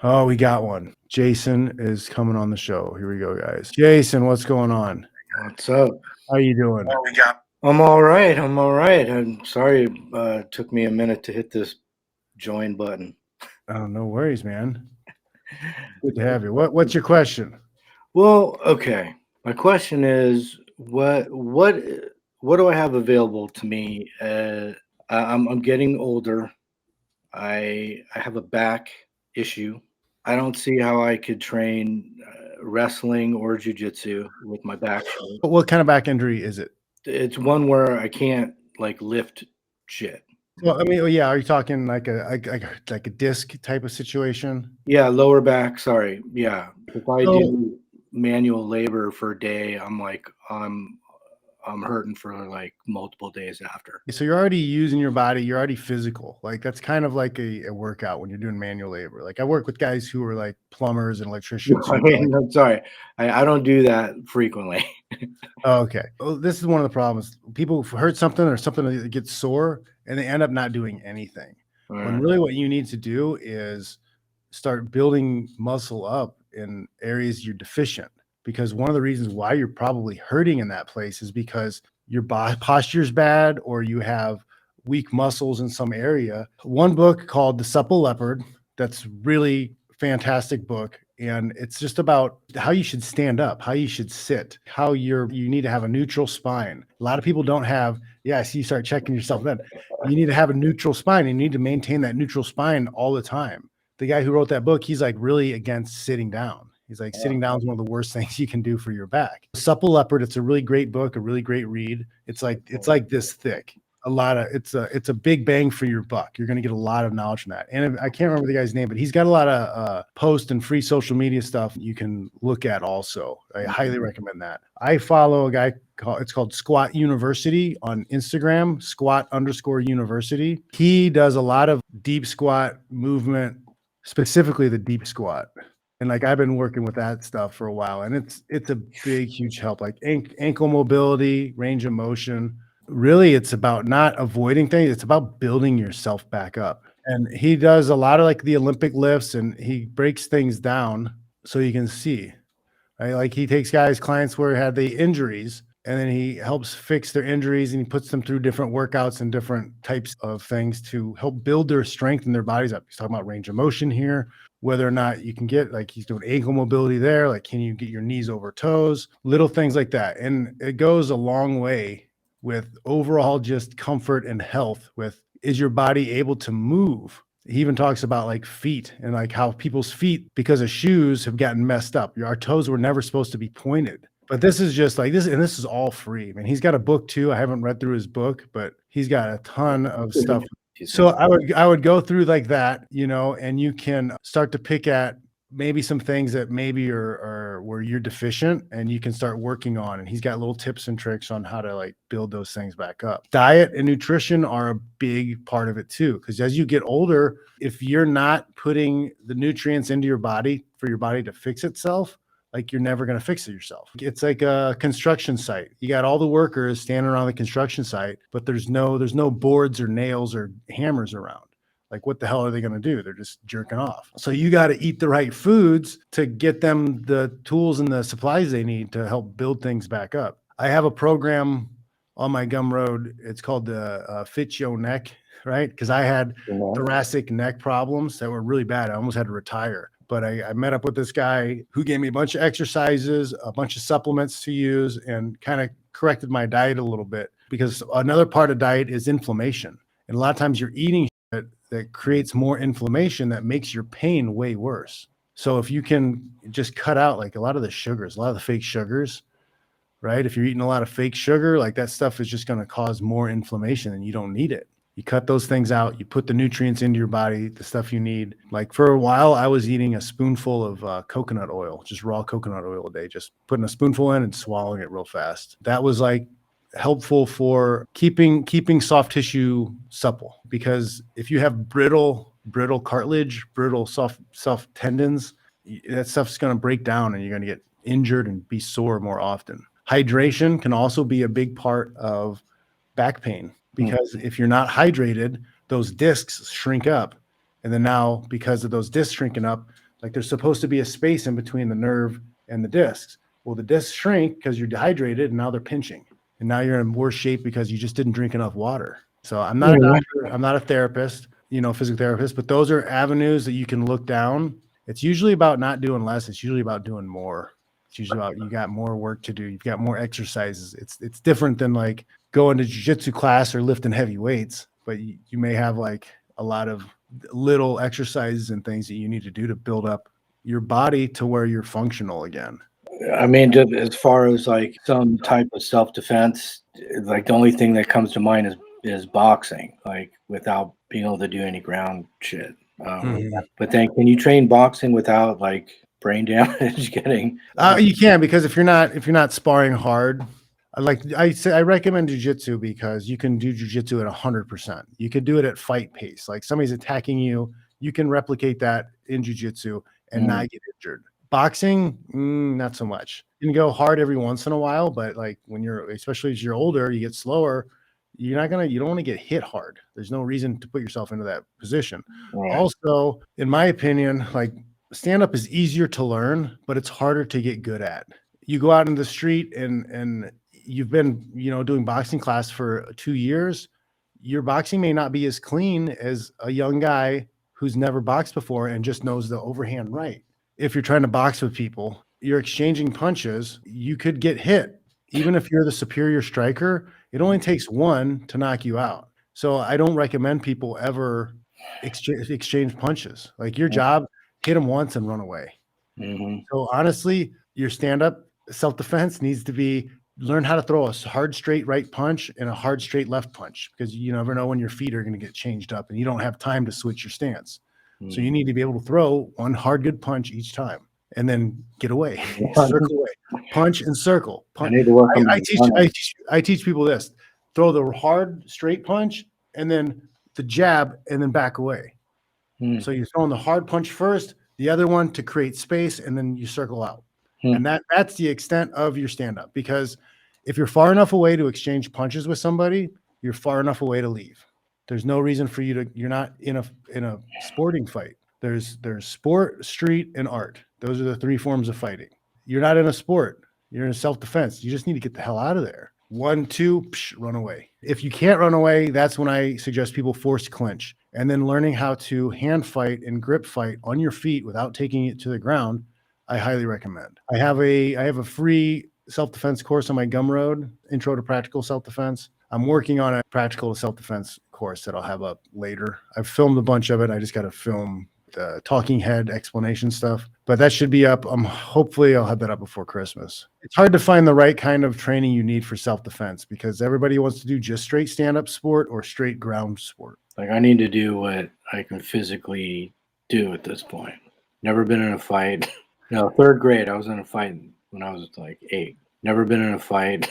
Oh, we got one. Jason is coming on the show. Here we go, guys. Jason, what's going on? What's up? How you doing? I'm all right. I'm sorry it took me a minute to hit this join button. Oh, no worries, man. Good to have you. What's your question? Well, okay. My question is, what do I have available to me? I'm getting older. I have a back issue. I don't see how I could train wrestling or jujitsu with my back. What kind of back injury is it? It's one where I can't like lift shit. Well, I mean, yeah, are you talking like a disc type of situation? Yeah, lower back. Sorry. Yeah, if I So, do manual labor for a day, I'm hurting for like multiple days after. so you're already using your body. You're already physical. Like that's kind of like a workout when you're doing manual labor. Like I work with guys who are like plumbers and electricians. I mean, I'm sorry, I don't do that frequently. Oh, okay. Well, this is one of the problems. People hurt something or something that gets sore and they end up not doing anything. When really what you need to do is start building muscle up in areas you're deficient. Because one of the reasons why you're probably hurting in that place is because your posture is bad or you have weak muscles in some area. One book called The Supple Leopard, that's really fantastic book, and it's just about how you should stand up, how you should sit, how you need to have a neutral spine. A lot of people don't have. Yeah, I see you start checking yourself then. You need to have a neutral spine. You need to maintain that neutral spine all the time. The guy who wrote that book, he's like really against sitting down. He's like, sitting down is one of the worst things you can do for your back. Supple Leopard, it's a really great book, a really great read. It's like this thick. It's a big bang for your buck. You're going to get a lot of knowledge from that. And I can't remember the guy's name, but he's got a lot of post and free social media stuff you can look at also. I highly recommend that. I follow a guy called Squat University on Instagram, squat_university. He does a lot of deep squat movement, specifically the deep squat. And like I've been working with that stuff for a while, and it's a big, huge help. Like ankle mobility, range of motion. Really, it's about not avoiding things. It's about building yourself back up. And he does a lot of like the Olympic lifts, and he breaks things down so you can see. Right? Like he takes clients where had the injuries, and then he helps fix their injuries, and he puts them through different workouts and different types of things to help build their strength and their bodies up. He's talking about range of motion here, whether or not you can get, like he's doing ankle mobility there, like can you get your knees over toes, little things like that. And it goes a long way with overall just comfort and health. With, is your body able to move? He even talks about like feet and like how people's feet, because of shoes, have gotten messed up. Our toes were never supposed to be pointed. But this is just like this, and this is all free. Man, he's got a book too. I haven't read through his book, but he's got a ton of stuff. So I would go through like that, and you can start to pick at maybe some things that maybe are where you're deficient, and you can start working on. And he's got little tips and tricks on how to like build those things back up. Diet and nutrition are a big part of it too, because as you get older, if you're not putting the nutrients into your body for your body to fix itself, like you're never going to fix it yourself. It's like a construction site. You got all the workers standing around the construction site, but there's no boards or nails or hammers around. Like, what the hell are they going to do? They're just jerking off. So you got to eat the right foods to get them the tools and the supplies they need to help build things back up. I have a program on my Gumroad. It's called the Fitch Neck, right? Because I had thoracic neck problems that were really bad. I almost had to retire. But I met up with this guy who gave me a bunch of exercises, a bunch of supplements to use, and kind of corrected my diet a little bit, because another part of diet is inflammation. And a lot of times you're eating that creates more inflammation that makes your pain way worse. So if you can just cut out like a lot of the sugars, a lot of the fake sugars, right? If you're eating a lot of fake sugar, like that stuff is just going to cause more inflammation and you don't need it. You cut those things out, you put the nutrients into your body, the stuff you need. Like for a while, I was eating a spoonful of coconut oil, just raw coconut oil a day, just putting a spoonful in and swallowing it real fast. That was like helpful for keeping soft tissue supple, because if you have brittle cartilage, brittle soft tendons, that stuff's going to break down and you're going to get injured and be sore more often. Hydration can also be a big part of back pain, because if you're not hydrated, those discs shrink up. And then now, because of those discs shrinking up, Like there's supposed to be a space in between the nerve and the discs. Well, the discs shrink because you're dehydrated and now they're pinching. And now you're in worse shape because you just didn't drink enough water. So I'm not a doctor, I'm not a therapist, physical therapist, but those are avenues that you can look down. It's usually about not doing less. It's usually about doing more. It's usually about you got more work to do. You've got more exercises. It's different than like going to jiu-jitsu class or lifting heavy weights, but you may have like a lot of little exercises and things that you need to do to build up your body to where you're functional again. I mean, as far as like some type of self-defense, like the only thing that comes to mind is boxing, like without being able to do any ground shit. But then can you train boxing without like brain damage getting? You can, because if you're not sparring hard, I recommend jujitsu because you can do jujitsu at 100%. You could do it at fight pace. Like somebody's attacking you, you can replicate that in jujitsu and not get injured. Boxing, not so much. You can go hard every once in a while, but like especially as you're older, you get slower. You don't want to get hit hard. There's no reason to put yourself into that position. Right. Also, in my opinion, like stand up is easier to learn, but it's harder to get good at. You go out in the street and you've been, doing boxing class for 2 years. Your boxing may not be as clean as a young guy who's never boxed before and just knows the overhand right. If you're trying to box with people, you're exchanging punches, you could get hit. Even if you're the superior striker, it only takes one to knock you out. So I don't recommend people ever exchange punches. Like your job, hit them once and run away. So honestly, your stand-up self-defense needs to be learn how to throw a hard straight right punch and a hard straight left punch, because you never know when your feet are going to get changed up and you don't have time to switch your stance. So you need to be able to throw one hard good punch each time and then get away, circle away, punch and circle. Punch. I teach people this: throw the hard straight punch and then the jab and then back away. So you're throwing the hard punch first, the other one to create space, and then you circle out. And that's the extent of your stand-up, because if you're far enough away to exchange punches with somebody, you're far enough away to leave. There's no reason for you're not in a sporting fight. There's sport, street, and art. Those are the 3 forms of fighting. You're not in a sport. You're in self-defense. You just need to get the hell out of there. 1, 2, run away. If you can't run away, that's when I suggest people force clinch. And then learning how to hand fight and grip fight on your feet without taking it to the ground, I highly recommend. I have a free self-defense course on my Gumroad, Intro to Practical Self-Defense. I'm working on a practical self-defense course that I'll have up later. I've filmed a bunch of it. I just got to film the talking head explanation stuff, but that should be up. Hopefully I'll have that up before Christmas. It's hard to find the right kind of training you need for self-defense because everybody wants to do just straight stand-up sport or straight ground sport. Like I need to do what I can physically do at this point. Never been in a fight. No, 3rd grade, I was in a fight when I was like 8. Never been in a fight.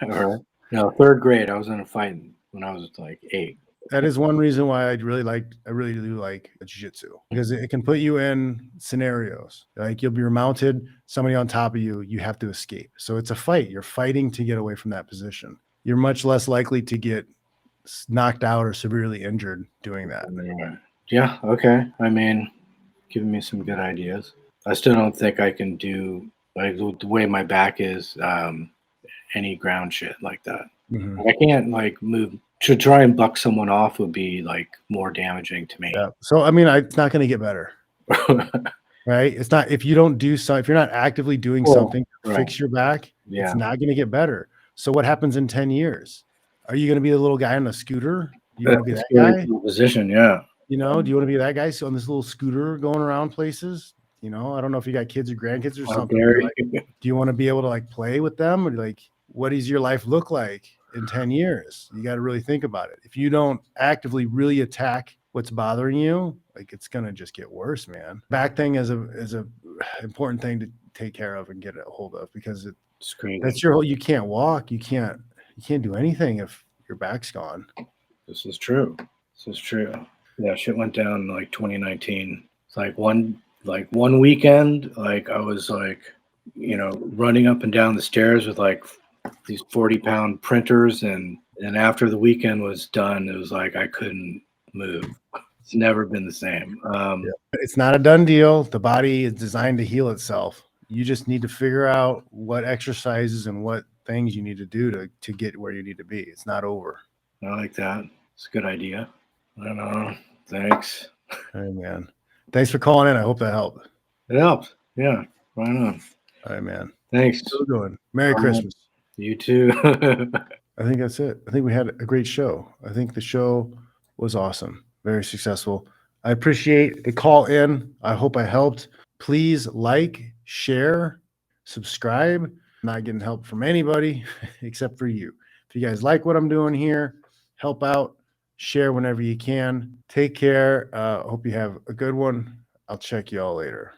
Or no, 3rd grade, I was in a fight when I was like 8. That is one reason why I really do like jiu-jitsu, because it can put you in scenarios. Like you'll be mounted, somebody on top of you, you have to escape. So it's a fight. You're fighting to get away from that position. You're much less likely to get knocked out or severely injured doing that. Yeah. Okay. I mean, giving me some good ideas. I still don't think I can do, like the way my back is, any ground shit like that. I can't like move. To try and buck someone off would be like more damaging to me. Yeah. So I mean, it's not going to get better, right? It's not, if you don't do so, if you're not actively doing something to fix your back, it's not going to get better. So what happens in 10 years? Are you going to be the little guy on a scooter? You want to be that guy? Position, yeah. Do you want to be that guy on this little scooter going around places? I don't know if you got kids or grandkids or something. Do you want to be able to like play with them, or like, what does your life look like in 10 years? You got to really think about it. If you don't actively really attack what's bothering you, like it's going to just get worse, man. Back thing is a important thing to take care of and get a hold of, because that's you can't walk. You can't do anything if your back's gone. This is true. Yeah. Shit went down like 2019. It's like one weekend, like I was like, running up and down the stairs with like these 40-pound printers, and after the weekend was done, it was like I couldn't move. It's never been the same. Yeah. It's not a done deal. The body is designed to heal itself. You just need to figure out what exercises and what things you need to do to get where you need to be. It's not over. I like that. It's a good idea. I don't know. Thanks. All right, man. Thanks for calling in. I hope that helped. It helps. Yeah. Right on. All right, man. Thanks. Still going. Merry Christmas. You too. I think that's it. I think we had a great show. I think the show was awesome. Very successful. I appreciate the call in. I hope I helped. Please like, share, subscribe. I'm not getting help from anybody except for you. If you guys like what I'm doing here, help out, share whenever you can. Take care. Hope you have a good one. I'll check you all later.